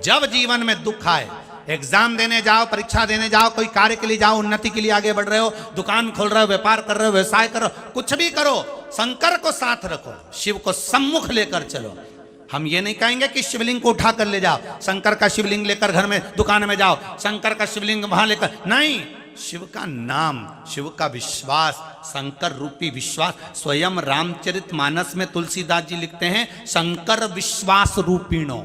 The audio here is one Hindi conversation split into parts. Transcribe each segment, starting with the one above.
जब जीवन में दुख आए, एग्जाम देने जाओ, परीक्षा देने जाओ, कोई कार्य के लिए जाओ, उन्नति के लिए आगे बढ़ रहे हो, दुकान खोल रहे हो, व्यापार कर रहे हो, व्यवसाय करो, कुछ भी करो, शंकर को साथ रखो, शिव को सम्मुख लेकर चलो। हम ये नहीं कहेंगे कि शिवलिंग को उठा कर ले जाओ, शंकर का शिवलिंग लेकर घर में दुकान में जाओ, शंकर का शिवलिंग वहां लेकर, नहीं, शिव का नाम, शिव का विश्वास, शंकर रूपी विश्वास। स्वयं रामचरितमानस में तुलसीदास जी लिखते हैं शंकर विश्वास रूपीणो।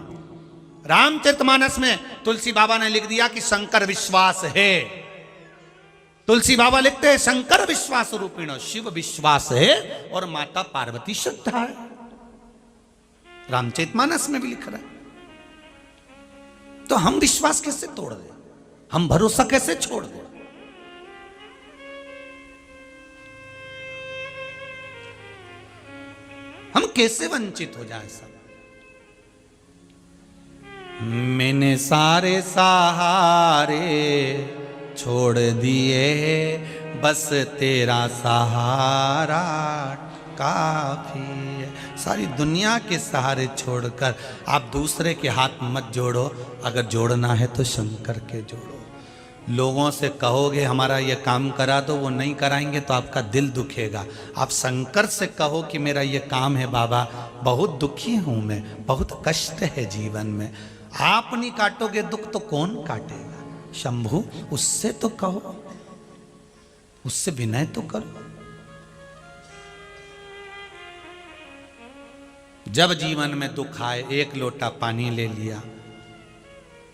रामचरितमानस में तुलसी बाबा ने लिख दिया कि शंकर विश्वास है। तुलसी बाबा लिखते हैं शंकर विश्वास रूपीणो, शिव विश्वास है और माता पार्वती श्रद्धा है। रामचरितमानस में भी लिख रहा है। तो हम विश्वास कैसे तोड़ दें, हम भरोसा कैसे छोड़ दें? हम कैसे वंचित हो जाए सब? मैंने सारे सहारे छोड़ दिए, बस तेरा सहारा काफी है। सारी दुनिया के सहारे छोड़कर आप दूसरे के हाथ मत जोड़ो, अगर जोड़ना है तो शंकर के जोड़ो। लोगों से कहोगे हमारा ये काम करा दो, वो नहीं कराएंगे तो आपका दिल दुखेगा। आप शंकर से कहो कि मेरा ये काम है बाबा, बहुत दुखी हूं मैं, बहुत कष्ट है जीवन में। आप नहीं काटोगे दुख तो कौन काटेगा? शंभू उससे तो कहो, उससे विनय तो करो। जब जीवन में दुख आए, एक लोटा पानी ले लिया,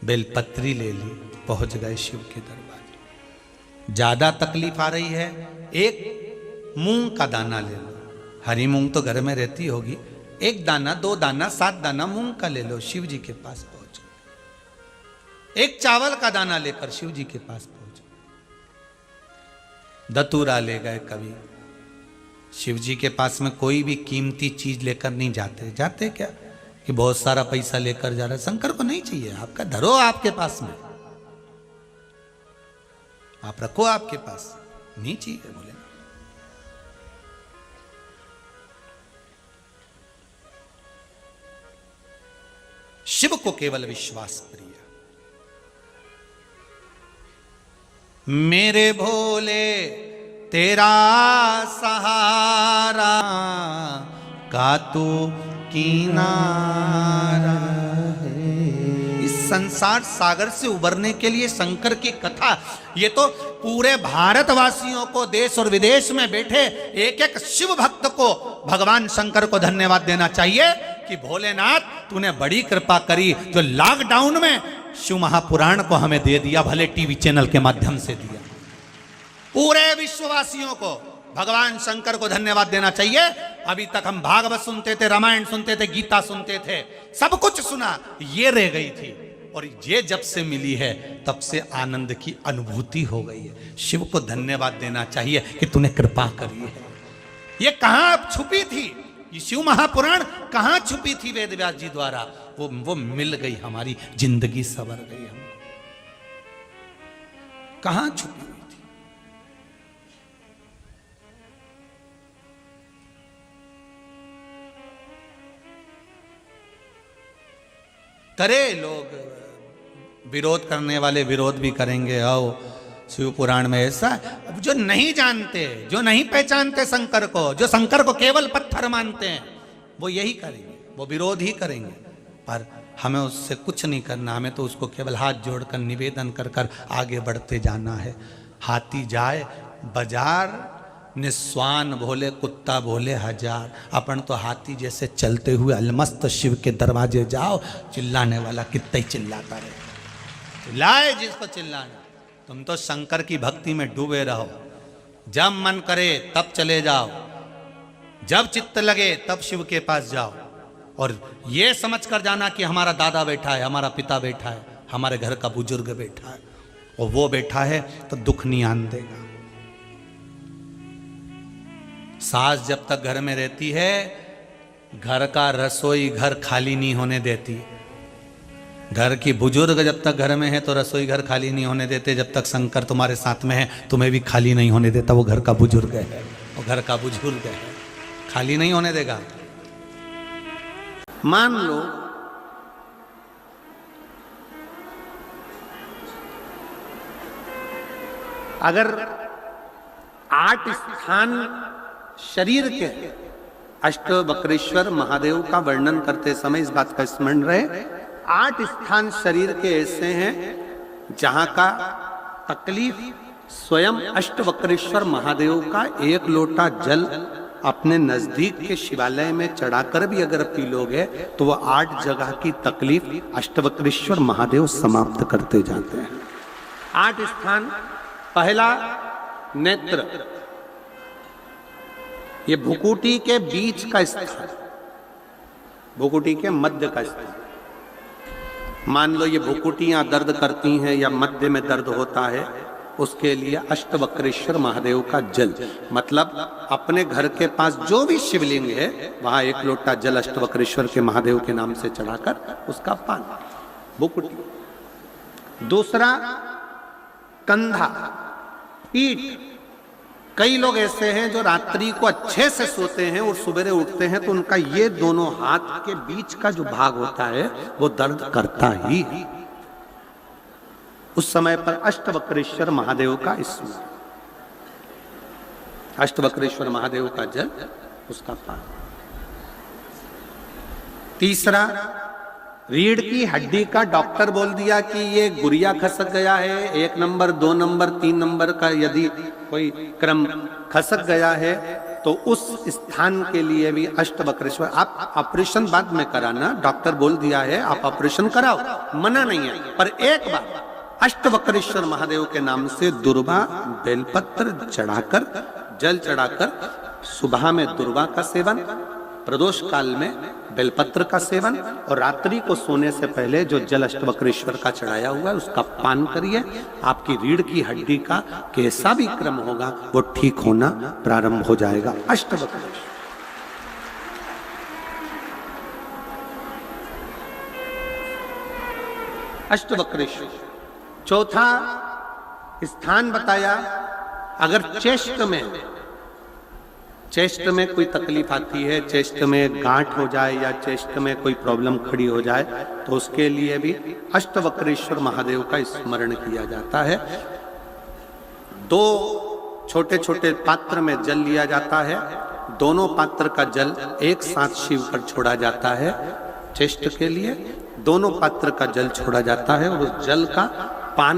बेलपत्री ले ली, पहुंच गए शिव के दरबार। ज्यादा तकलीफ आ रही है, एक मूंग का दाना ले लो, हरी मूंग तो घर में रहती होगी, एक दाना, 2 दाना, 7 दाना मूंग का ले लो, शिव जी के पास पहुंच गए। एक चावल का दाना लेकर शिव जी के पास पहुंच गए। धतूरा ले गए कभी। शिव जी के पास में कोई भी कीमती चीज लेकर नहीं जाते। जाते क्या कि बहुत सारा पैसा लेकर जा रहे, शंकर को नहीं चाहिए। आपका धरो आपके पास में, आप रखो आपके पास, नहीं चाहिए बोले। शिव को केवल विश्वास प्रिय। मेरे भोले तेरा सहारा का तू किनारा है। इस संसार सागर से उबरने के लिए शंकर की कथा, ये तो पूरे भारतवासियों को, देश और विदेश में बैठे एक एक शिव भक्त को भगवान शंकर को धन्यवाद देना चाहिए कि भोलेनाथ तूने बड़ी कृपा करी, जो लॉकडाउन में शिव महापुराण को हमें दे दिया, भले टीवी चैनल के माध्यम से दिया। पूरे विश्ववासियों को भगवान शंकर को धन्यवाद देना चाहिए। अभी तक हम भागवत सुनते थे, रामायण सुनते थे, गीता सुनते थे, सब कुछ सुना, ये रह गई थी। और ये जब से मिली है तब से आनंद की अनुभूति हो गई है। शिव को धन्यवाद देना चाहिए कि तूने कृपा करी है। ये कहां छुपी थी, ये शिव महापुराण कहां छुपी थी वेद व्यास जी द्वारा, वो मिल गई, हमारी जिंदगी संवर गई। हमको कहां छुपी हुई थी? करे लोग, विरोध करने वाले विरोध भी करेंगे। आओ शिव पुराण में ऐसा, अब जो नहीं जानते, जो नहीं पहचानते शंकर को, जो शंकर को केवल पत्थर मानते हैं, वो यही करेंगे, वो विरोध ही करेंगे। पर हमें उससे कुछ नहीं करना, हमें तो उसको केवल हाथ जोड़कर निवेदन कर कर आगे बढ़ते जाना है। हाथी जाए बाजार, निस्वान भोले कुत्ता भोले हजार। अपन तो हाथी जैसे चलते हुए अलमस्त शिव के दरवाजे जाओ, चिल्लाने वाला कितना ही चिल्लाता रहे, चिल्लाए जिसको चिल्लाना। तुम तो शंकर की भक्ति में डूबे रहो, जब मन करे तब चले जाओ, जब चित्त लगे तब शिव के पास जाओ। और ये समझ कर जाना कि हमारा दादा बैठा है, हमारा पिता बैठा है, हमारे घर का बुजुर्ग बैठा है, और वो बैठा है तो दुख नहीं आने देगा। सास जब तक घर में रहती है, घर का रसोई घर खाली नहीं होने देती। घर की बुजुर्ग जब तक घर में है तो रसोई घर खाली नहीं होने देते। जब तक शंकर तुम्हारे साथ में है, तुम्हें भी खाली नहीं होने देता। वो घर का बुजुर्ग है, वो घर का बुजुर्ग है, खाली नहीं होने देगा। मान लो अगर 8 स्थान शरीर के अष्टवक्रेश्वर महादेव का वर्णन करते समय इस बात का स्मरण रहे, 8 स्थान शरीर के ऐसे हैं जहां का तकलीफ स्वयं अष्टवक्रेश्वर महादेव का 1 लोटा जल अपने नजदीक के शिवालय में चढ़ाकर भी अगर पी लोगे तो वह 8 जगह की तकलीफ अष्टवक्रेश्वर महादेव समाप्त करते जाते हैं। 8 स्थान, पहला नेत्र, ये भुकुटी के बीच का स्थान, भुकुटी के मध्य का स्थान। मान लो ये भुकुटियां दर्द करती हैं या मध्य में दर्द होता है, उसके लिए अष्टवक्रेश्वर महादेव का जल, मतलब अपने घर के पास जो भी शिवलिंग है वहां 1 लोटा जल अष्टवक्रेश्वर के महादेव के नाम से चढ़ाकर उसका पान, भुकुटी। दूसरा कंधा, पीठ। कई लोग ऐसे हैं जो रात्रि को अच्छे से सोते हैं और सुबह उठते हैं तो उनका ये दोनों हाथ के बीच का जो भाग होता है वो दर्द करता ही है। उस समय पर अष्टवक्रेश्वर महादेव का स्मरण, अष्टवक्रेश्वर महादेव का जल, उसका पान। तीसरा, रीढ़ की हड्डी का डॉक्टर बोल दिया कि ये गुरिया खसक गया है, 1 नंबर 2 नंबर 3 नंबर का यदि कोई क्रम खसक गया है तो उस स्थान के लिए भी अष्टवक्रेश्वर। आप ऑपरेशन बाद में कराना, डॉक्टर बोल दिया है आप ऑपरेशन कराओ, मना नहीं है, पर एक बार अष्टवक्रेश्वर महादेव के नाम से दुर्वा बेलपत्र चढ़ाकर, जल चढ़ाकर, सुबह में दुर्वा का सेवन, प्रदोष काल में बेलपत्र का सेवन, और रात्रि को सोने से पहले जो जल अष्टवक्रेश्वर का चढ़ाया हुआ है उसका पान करिए। आपकी रीढ़ की हड्डी का कैसा भी क्रम होगा वो ठीक होना प्रारंभ हो जाएगा। अष्टवक्रेश्वर, अष्टवक्रेश्वर। चौथा स्थान बताया, अगर चेस्ट में कोई तकलीफ आती है, चेस्ट में गांठ हो जाए या चेस्ट में कोई प्रॉब्लम खड़ी हो जाए तो उसके लिए भी अष्टवक्रेश्वर महादेव का स्मरण किया जाता है। 2 छोटे छोटे पात्र में जल लिया जाता है, दोनों पात्र का जल एक साथ शिव पर छोड़ा जाता है। चेस्ट के लिए दोनों पात्र का जल छोड़ा जाता है और उस जल का पान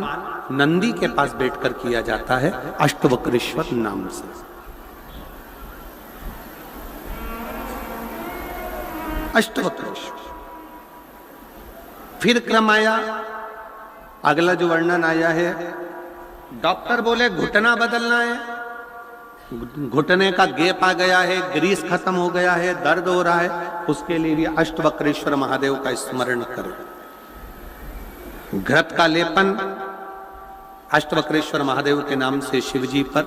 नंदी के पास बैठकर किया जाता है अष्टवक्रेश्वर नाम से। अष्टवक्रेश्वर। फिर क्रम आया, अगला जो वर्णन आया है, डॉक्टर बोले घुटना बदलना है, घुटने का गैप आ गया है, ग्रीस खत्म हो गया है, दर्द हो रहा है, उसके लिए भी अष्टवक्रेश्वर महादेव का स्मरण करें। घृत का लेपन अष्टवक्रेश्वर महादेव के नाम से शिवजी पर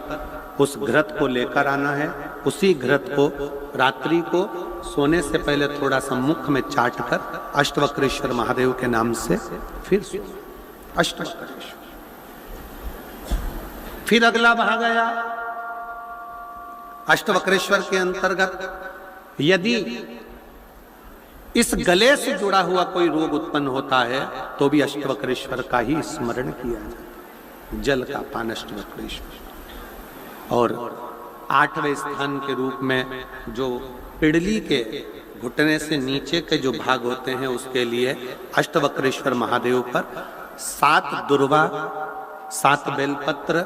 उस घृत को लेकर आना है। उसी घृत को रात्रि को सोने से पहले थोड़ा सा मुख में चाट कर अष्टवक्रेश्वर महादेव के नाम से फिर अष्टवक्रेश्वर। फिर अगला भाग आया अष्टवक्रेश्वर के अंतर्गत, यदि इस गले से जुड़ा हुआ कोई रोग उत्पन्न होता है तो भी अष्टवक्रेश्वर का ही स्मरण किया जाए, जल का पान अष्टवक्रेश्वर। और 8वें स्थान के रूप में जो पिड़ली के घुटने से नीचे के जो भाग होते हैं उसके लिए अष्टवक्रेश्वर महादेव पर 7 दुर्वा, 7 बेलपत्र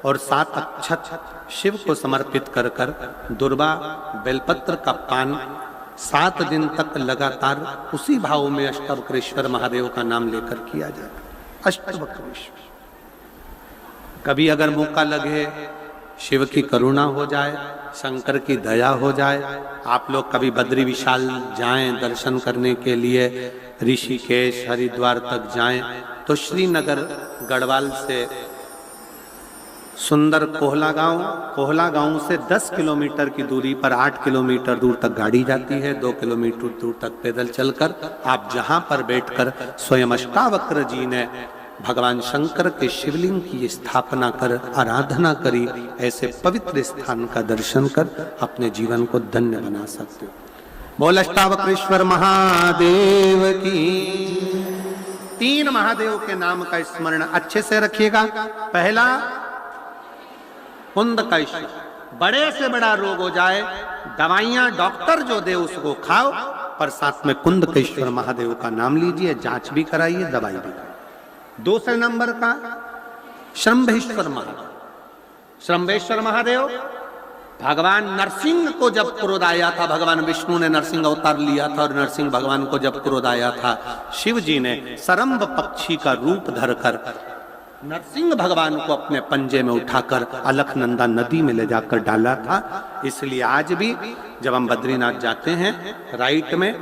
और 7 अक्षत शिव को समर्पित कर कर दुर्वा बेलपत्र का पान 7 दिन तक लगातार उसी भाव में अष्टवक्रेश्वर महादेव का नाम लेकर किया जाता। अष्टवक्रेश्वर। कभी अगर मौका लगे, शिव की करुणा हो जाए, शंकर की दया हो जाए, आप लोग कभी बद्री विशाल जाएं दर्शन करने के लिए, ऋषिकेश हरिद्वार तक जाएं, तो श्रीनगर गढ़वाल से सुंदर कोहला गांव से 10 किलोमीटर की दूरी पर 8 किलोमीटर दूर तक गाड़ी जाती है, 2 किलोमीटर दूर तक पैदल चलकर आप जहां पर बैठकर स्वयं अष्टावक्र जी ने भगवान शंकर के शिवलिंग की स्थापना कर आराधना करी, ऐसे पवित्र स्थान का दर्शन कर अपने जीवन को धन्य बना सकते हो। बोल अष्टावक्रेश्वर महादेव की। 3 महादेव के नाम का स्मरण अच्छे से रखिएगा। पहला कुंद का ईश्वर। बड़े से बड़ा रोग हो जाए, दवाइयां डॉक्टर जो दे उसको खाओ, पर साथ में कुंद के ईश्वर महादेव का नाम लीजिए, जांच भी कराइए, दवाई भी कराइए। दूसरे नंबर का श्रंभेश्वर महादेव। श्रंभेश्वर महादेव भगवान नरसिंह को जब क्रोध आया था, भगवान विष्णु ने नरसिंह अवतार लिया था, और नरसिंह भगवान को जब क्रोध आया था, शिव जी ने सरम्भ पक्षी का रूप धरकर नरसिंह भगवान को अपने पंजे में उठाकर अलकनंदा नदी में ले जाकर डाला था। इसलिए आज भी जब हम बद्रीनाथ जाते हैं, राइट में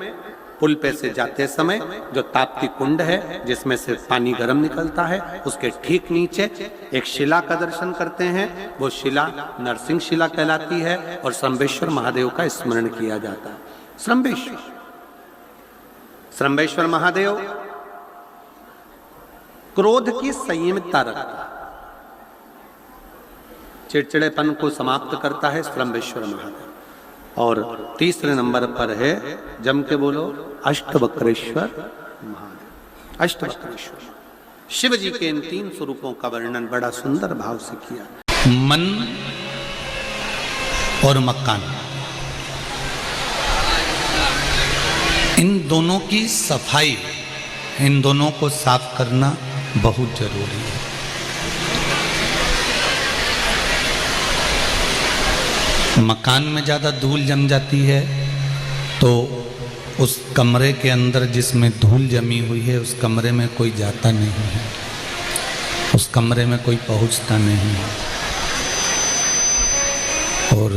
पुल पे से जाते समय जो ताप्ती कुंड है जिसमें से पानी गर्म निकलता है, उसके ठीक नीचे एक शिला का दर्शन करते हैं। वो शिला नरसिंह शिला कहलाती है और श्रंभेश्वर महादेव का स्मरण किया जाता है। श्रंभेश्वर महादेव क्रोध की संयमितता रखता है, चिड़चिड़ेपन को समाप्त करता है श्रंभेश्वर महादेव। और तीसरे नंबर पर है, जम के बोलो, अष्टवक्रेश्वर महादेव। अष्टवक्रेश्वर शिव जी के इन 3 स्वरूपों का वर्णन बड़ा सुंदर भाव से किया। मन और मकान, इन दोनों की सफाई, इन दोनों को साफ करना बहुत जरूरी है। मकान में ज़्यादा धूल जम जाती है तो उस कमरे के अंदर जिसमें धूल जमी हुई है उस कमरे में कोई जाता नहीं है, उस कमरे में कोई पहुंचता नहीं है। और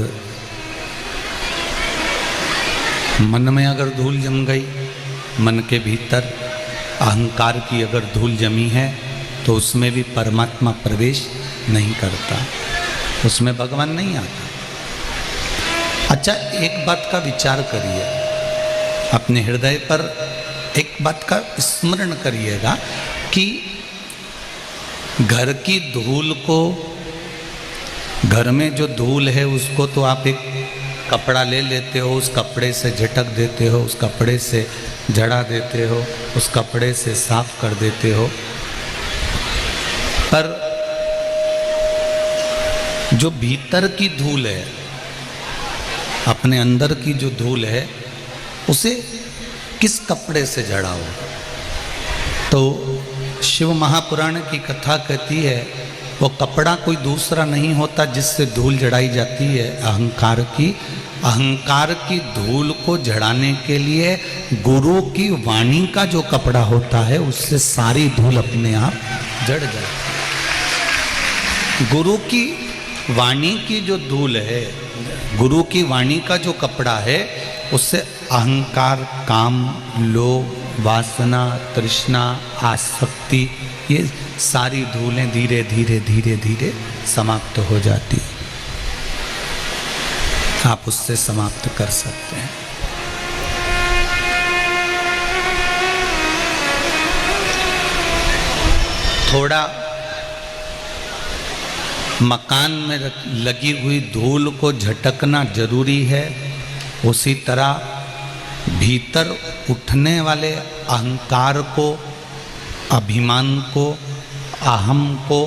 मन में अगर धूल जम गई, मन के भीतर अहंकार की अगर धूल जमी है तो उसमें भी परमात्मा प्रवेश नहीं करता, उसमें भगवान नहीं आता। अच्छा, एक बात का विचार करिए, अपने हृदय पर एक बात का स्मरण करिएगा कि घर की धूल को, घर में जो धूल है उसको तो आप एक कपड़ा ले लेते हो, उस कपड़े से झटक देते हो, उस कपड़े से झड़ा देते हो, उस कपड़े से साफ कर देते हो, पर जो भीतर की धूल है, अपने अंदर की जो धूल है, उसे किस कपड़े से झड़ाओ? तो शिव महापुराण की कथा कहती है वो कपड़ा कोई दूसरा नहीं होता जिससे धूल जड़ाई जाती है, अहंकार की। अहंकार की धूल को झड़ाने के लिए गुरु की वाणी का जो कपड़ा होता है उससे सारी धूल अपने आप जड़ जाती है। गुरु की वाणी की जो धूल है, गुरु की वाणी का जो कपड़ा है, उससे अहंकार, काम, लोभ, वासना, तृष्णा, आसक्ति, ये सारी धूलें धीरे धीरे धीरे धीरे समाप्त हो जाती। आप उससे समाप्त कर सकते हैं। थोड़ा मकान में लगी हुई धूल को झटकना जरूरी है, उसी तरह भीतर उठने वाले अहंकार को, अभिमान को, अहम को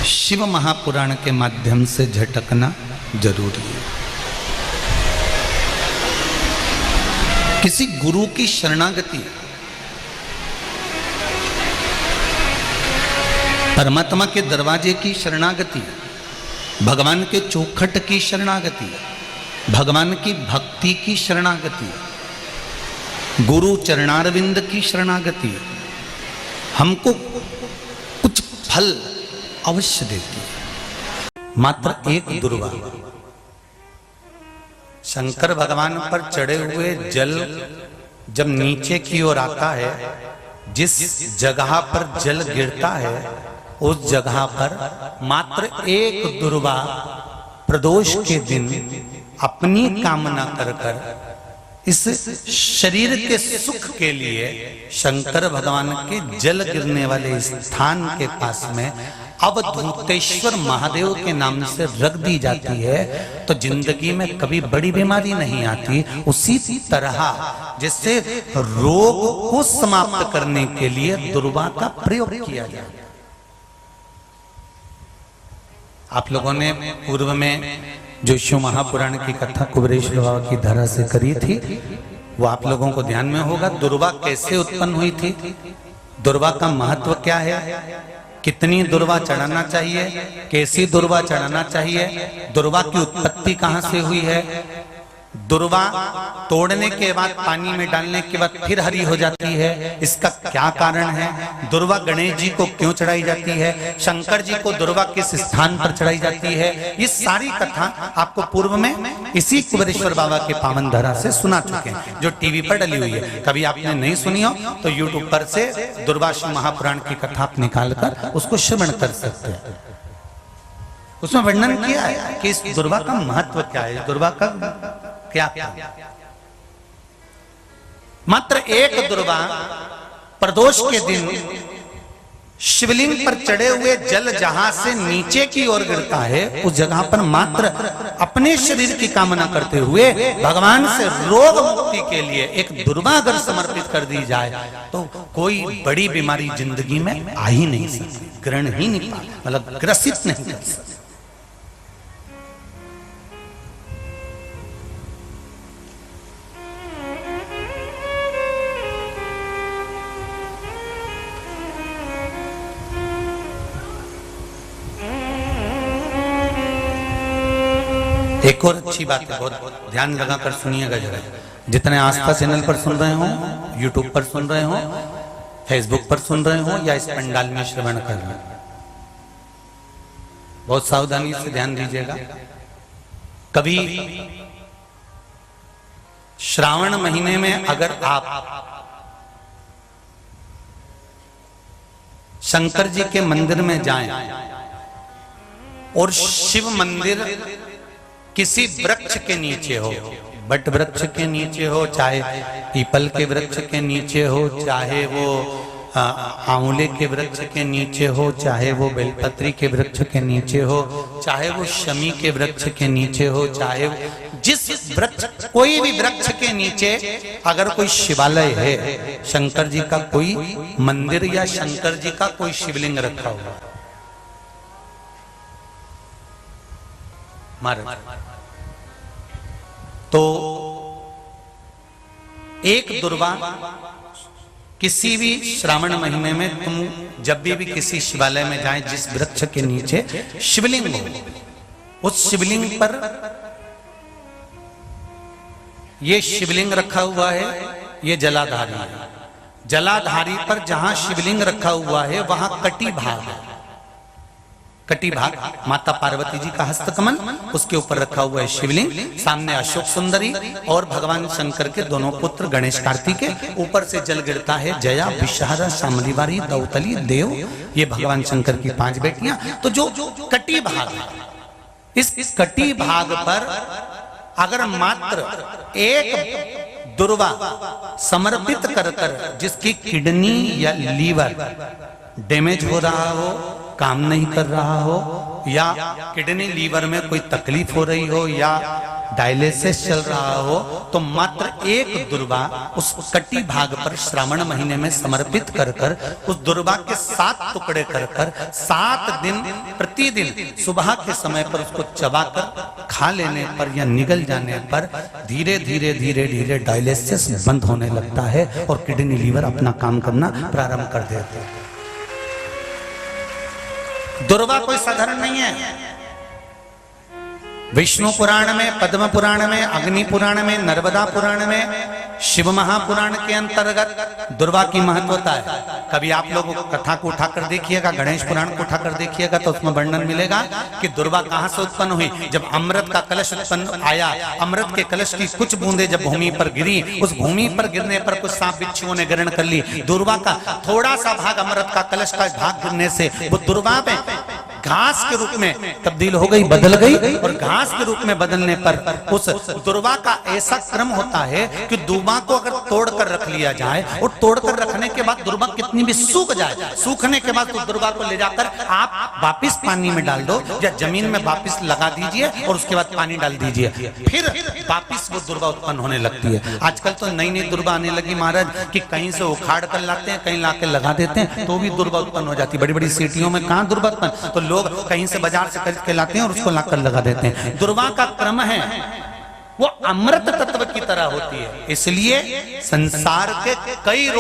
शिव महापुराण के माध्यम से झटकना जरूरी है। किसी गुरु की शरणागति, परमात्मा के दरवाजे की शरणागति, भगवान के चौखट की शरणागति, भगवान की भक्ति की शरणागति, गुरु चरणारविंद की शरणागति हमको कुछ फल अवश्य देती है। मात्र एक दुर्वा, शंकर भगवान पर चढ़े हुए जल जब नीचे की ओर आता है, जिस जगह पर जल गिरता है उस जगह पर मात्र एक दुर्वा प्रदोष के दिन अपनी कामना कर कर इस शरीर के सुख के लिए शंकर भगवान के जल गिरने वाले स्थान के पास में अवधूतेश्वर महादेव के नाम से रख दी जाती है, तो जिंदगी में कभी बड़ी बीमारी नहीं आती। उसी तरह जिससे रोग को समाप्त करने के लिए दुर्वा का प्रयोग किया जाए। आप लोगों ने पूर्व में जो शिव महापुराण की कथा कुबेरेश्वर बाबा की धरा से करी थी, वो आप लोगों को ध्यान में होगा। दुर्वा कैसे उत्पन्न हुई थी, दुर्वा का महत्व क्या है, कितनी दुर्वा चढ़ाना चाहिए, कैसी दुर्वा चढ़ाना चाहिए, दुर्वा की उत्पत्ति कहां से हुई है, दुर्वा तोड़ने के बाद पानी में डालने के बाद फिर हरी हो जाती है, इसका क्या कारण है, दुर्वा गणेश जी को क्यों चढ़ाई जाती है, शंकर जी को दुर्वा किस स्थान पर चढ़ाई जाती है, ये सारी कथा आपको पूर्व में इसी कुबेरेश्वर बाबा के पावन धरा से सुना चुके हैं, जो टीवी पर डली हुई है। कभी आपने नहीं सुनी हो तो यूट्यूब पर से दुर्वा शिव महापुराण की कथा आप निकाल कर उसको श्रवण कर सकते हैं। उसमें वर्णन किया है कि इस दुर्वा का महत्व क्या है, दुर्वा का क्या क्या। मात्र एक दुर्वा प्रदोष के दिन शिवलिंग पर चढ़े हुए जल जहां से नीचे की ओर गिरता है, उस जगह पर मात्र अपने शरीर की कामना करते हुए भगवान से रोग मुक्ति के लिए एक दुर्वा अगर समर्पित कर दी जाए तो कोई बड़ी बीमारी जिंदगी में आ ही नहीं सकती, ग्रहण ही नहीं पा, मतलब ग्रसित नहीं कर सकती। एक और अच्छी बात है, बहुत ध्यान लगाकर सुनिएगा जरा। जितने आस्था चैनल पर सुन रहे हो, यूट्यूब पर सुन रहे हो, फेसबुक पर सुन रहे हो या इस पंडाल में श्रवण कर रहे हो, बहुत सावधानी से ध्यान दीजिएगा। कभी श्रावण महीने में अगर आप शंकर जी के मंदिर में जाएं और शिव मंदिर किसी वृक्ष के नीचे हो, बट वृक्ष के नीचे हो, चाहे पीपल के वृक्ष के नीचे हो, चाहे वो आंवले के वृक्ष के नीचे हो, चाहे वो बेलपत्री के वृक्ष के नीचे हो, चाहे वो शमी के वृक्ष के नीचे हो, चाहे जिस वृक्ष, कोई भी वृक्ष के नीचे अगर कोई शिवालय है, शंकर जी का कोई मंदिर या शंकर जी का कोई शिवलिंग रखा हुआ महाराज, तो एक दुर्वा किसी भी श्रावण महीने में तुम जब भी किसी शिवालय में जाएं, जिस वृक्ष के नीचे शिवलिंग हो, उस शिवलिंग पर ये शिवलिंग रखा हुआ है, ये जलाधारी है, जलाधारी पर जहां शिवलिंग रखा हुआ है वहां कटी भाग है, कटी भाग माता पार्वती जी का हस्तकमल, उसके ऊपर रखा हुआ है शिवलिंग, सामने अशोक सुंदरी और भगवान शंकर के दोनों पुत्र गणेश कार्तिकेय, ऊपर से जल गिरता है जया विषहारा शामलीवारी दौतली देव, ये भगवान शंकर की 5 बेटियां। तो जो कटी भाग है, इस कटी भाग पर अगर मात्र एक दुर्वा समर्पित कर कर जिसकी किडनी या लीवर डैमेज हो रहा हो, काम नहीं कर रहा हो, या किडनी लीवर में कोई तकलीफ हो रही हो, या डायलिसिस चल रहा हो, तो मात्र एक दुर्वा उस कटी भाग पर श्रावण महीने में समर्पित कर कर उस दुर्वा के 7 टुकड़े कर कर 7 दिन प्रतिदिन सुबह के समय पर उसको चबाकर खा लेने पर या निगल जाने पर धीरे धीरे धीरे धीरे डायलिसिस बंद होने लगता है और किडनी लीवर अपना काम करना प्रारंभ कर देते हैं। दुर्वा कोई साधारण नहीं है। विष्णु पुराण में, पद्म पुराण में, अग्नि पुराण में, नर्मदा पुराण में, शिव महापुराण के अंतर्गत दुर्वा की महत्वता है। कभी आप लोगों को कथा को उठाकर देखिएगा, गणेश पुराण को उठाकर देखिएगा तो उसमें वर्णन मिलेगा कि दुर्वा कहां से उत्पन्न हुई। जब अमृत का कलश उत्पन्न आया, अमृत के कलश की कुछ बूंदे जब भूमि पर गिरी, उस भूमि पर गिरने पर कुछ सांप बिच्छुओं ने ग्रहण कर ली। दुर्वा का थोड़ा सा भाग, अमृत का कलश का भाग गिरने से वो दुर्वा में घास के रूप में तब्दील हो गई, बदल गई, और घास के रूप में बदलने पर उस दुर्वा का ऐसा क्रम होता है कि दुर्वा को अगर तोड़कर रख लिया जाए और तोड़कर रखने के बाद दुर्वा कितनी भी सूख जाए, सूखने के बाद उस दुर्वा को ले जाकर आप वापिस पानी में डाल दो या जमीन में वापिस लगा दीजिए और उसके बाद पानी डाल दीजिए, फिर वापिस वो दुर्वा उत्पन्न होने लगती है। आजकल तो नई नई दुर्वा आने लगी महाराज कि कहीं से उखाड़ कर लाते हैं, कहीं लाके लगा देते हैं तो भी दुर्वा उत्पन्न हो जाती है। बड़ी बड़ी सिटियों में कहां दुर्वा उत्पन्न, तो लोग लोग कहीं से बाजार से खरीद के लाते हैं और उसको लाकर लगा देते हैं। दुर्वा का क्रम है वो अमृत तत्व की तरह होती है, इसलिए संसार के कई रोग